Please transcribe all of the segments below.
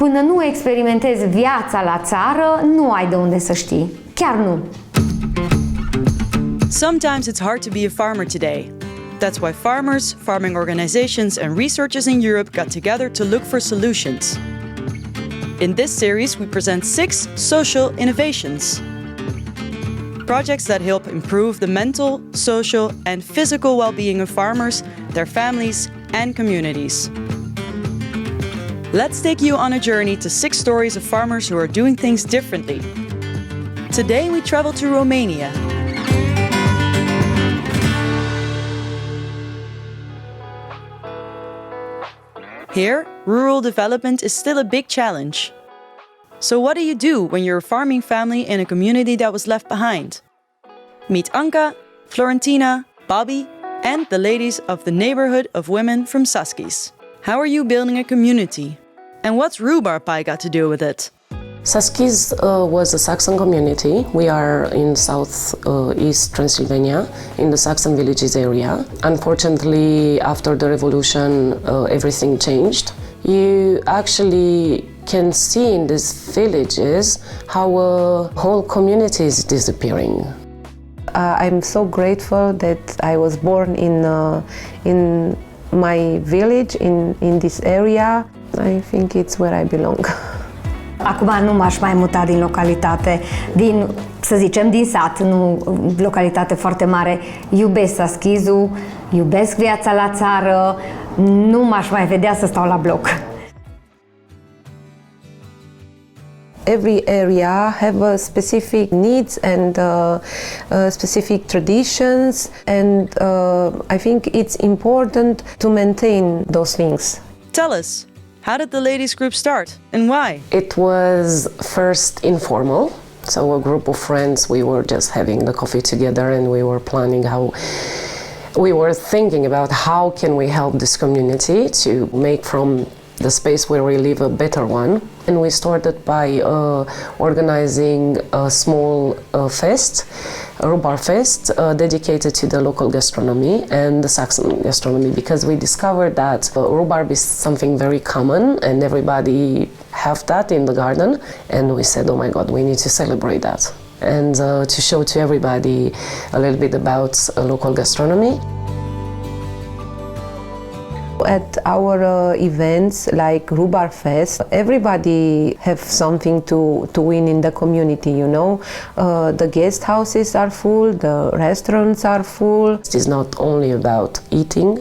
Până nu experimentezi viața la țară, nu ai de unde să știi. Chiar nu. Sometimes it's hard to be a farmer today. That's why farmers, farming organizations, and researchers in Europe got together to look for solutions. In this series, we present 6 social innovations. Projects that help improve the mental, social, and physical well-being of farmers, their families, and communities. Let's take you on a journey to 6 stories of farmers who are doing things differently. Today we travel to Romania. Here, rural development is still a big challenge. So what do you do when you're a farming family in a community that was left behind? Meet Anka, Florentina, Bobby, and the ladies of the neighborhood of women from Saskis. How are you building a community? And what's rhubarb pie got to do with it? Saskis was a Saxon community. We are in southeast Transylvania, in the Saxon villages area. Unfortunately, after the revolution, everything changed. You actually can see in these villages how a whole community is disappearing. I'm so grateful that I was born in my village, in this area. I think it's where I belong. Acum nu m-aș mai muta din localitate, să zicem, din sat, nu localitate foarte mare. Iubesc Saskizul, iubesc viața la țară, nu m-aș mai vedea să stau la bloc. Every area have specific needs and specific traditions, and I think it's important to maintain those things. Tell us, how did the ladies group start and why? It was first informal. So a group of friends, we were just having the coffee together and we were planning we were thinking about how can we help this community to make from the space where we live a better one. And we started by organizing a small fest, a rhubarb fest, dedicated to the local gastronomy and the Saxon gastronomy, because we discovered that rhubarb is something very common and everybody have that in the garden. And we said, oh my God, we need to celebrate that and to show to everybody a little bit about local gastronomy. At our events like Rhubarb Fest, everybody have something to win in the community, you know. The guest houses are full, the restaurants are full. It is not only about eating,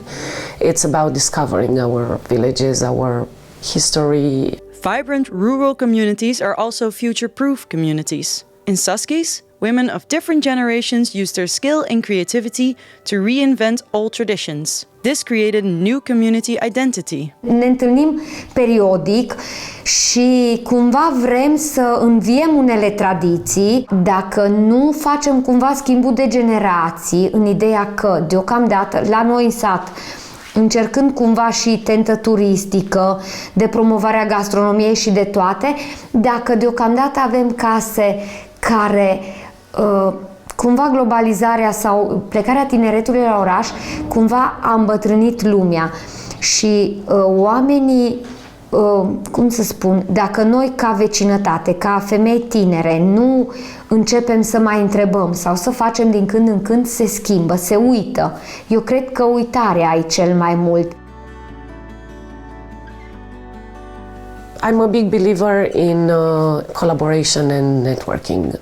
it's about discovering our villages, our history. Vibrant rural communities are also future-proof communities. In Saskis, women of different generations use their skill and creativity to reinvent old traditions. This created a new community identity. Ne întâlnim periodic și cumva vrem să înviem unele tradiții, dacă nu facem cumva schimbul de generații, în ideea că, deocamdată, la noi în sat, încercând cumva și tentă turistică, de promovarea gastronomiei și de toate, dacă deocamdată avem case care cumva globalizarea sau plecarea tineretului la oraș cumva a îmbătrânit lumea și oamenii, cum să spun, dacă noi ca vecinătate, ca femei tinere nu începem să mai întrebăm sau să facem din când în când, se schimbă, se uită. Eu cred că uitarea e cel mai mult. I'm a big believer in collaboration and networking.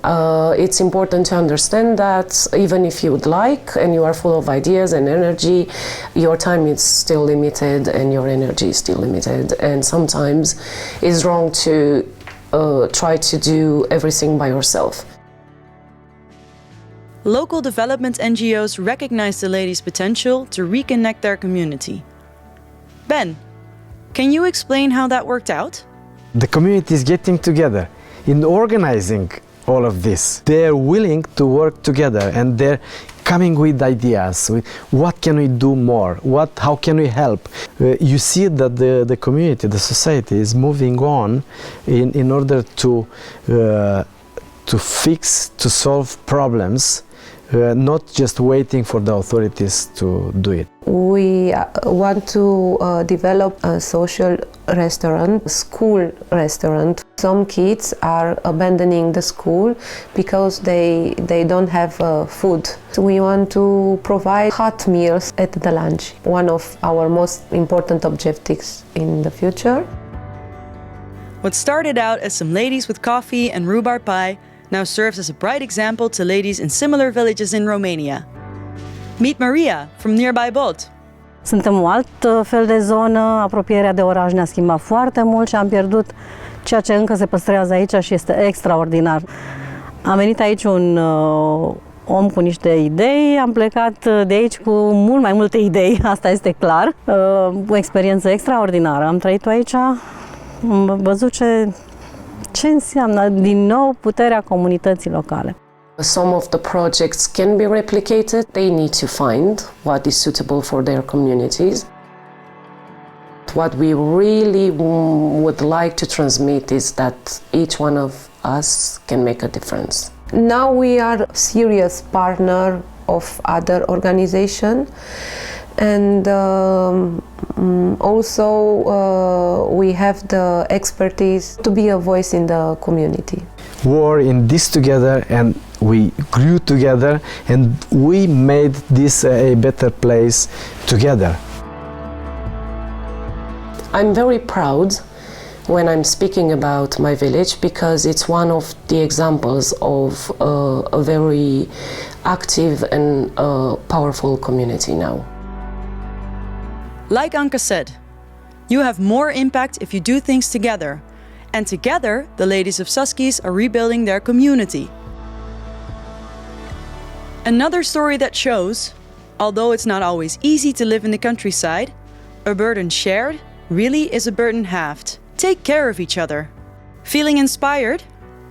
It's important to understand that even if you would like and you are full of ideas and energy, your time is still limited and your energy is still limited. And sometimes it's wrong to try to do everything by yourself. Local development NGOs recognize the ladies' potential to reconnect their community. Ben, can you explain how that worked out? The community is getting together in organizing all of this. They're willing to work together and they're coming with ideas. With what can we do more? How can we help? You see that the community, the society is moving on in order to fix, to solve problems, not just waiting for the authorities to do it. We want to develop a social restaurant, school restaurant. Some kids are abandoning the school because they don't have food. So we want to provide hot meals at the lunch, one of our most important objectives in the future. What started out as some ladies with coffee and rhubarb pie now serves as a bright example to ladies in similar villages in Romania. Meet Maria from nearby Bod. Suntem o alt fel de zonă, apropierea de oraș ne-a schimbat foarte mult și am pierdut ceea ce încă se păstrează aici și este extraordinar. Am venit aici un om cu niște idei, am plecat de aici cu mult mai multe idei, asta este clar. O experiență extraordinară. Am trăit-o aici, am văzut ce înseamnă din nou puterea comunității locale. Some of the projects can be replicated. They need to find what is suitable for their communities. What we really would like to transmit is that each one of us can make a difference. Now we are a serious partner of other organizations, and also we have the expertise to be a voice in the community. We were in this together and we grew together and we made this a better place together. I'm very proud when I'm speaking about my village because it's one of the examples of a very active and powerful community now. Like Anka said, you have more impact if you do things together. And together, the ladies of Saskis are rebuilding their community. Another story that shows, although it's not always easy to live in the countryside, a burden shared really is a burden halved. Take care of each other. Feeling inspired?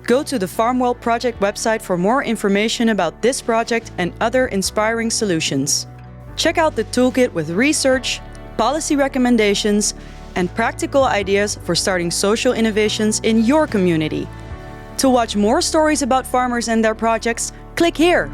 Go to the Farmwell project website for more information about this project and other inspiring solutions. Check out the toolkit with research, policy recommendations, and practical ideas for starting social innovations in your community. To watch more stories about farmers and their projects, click here.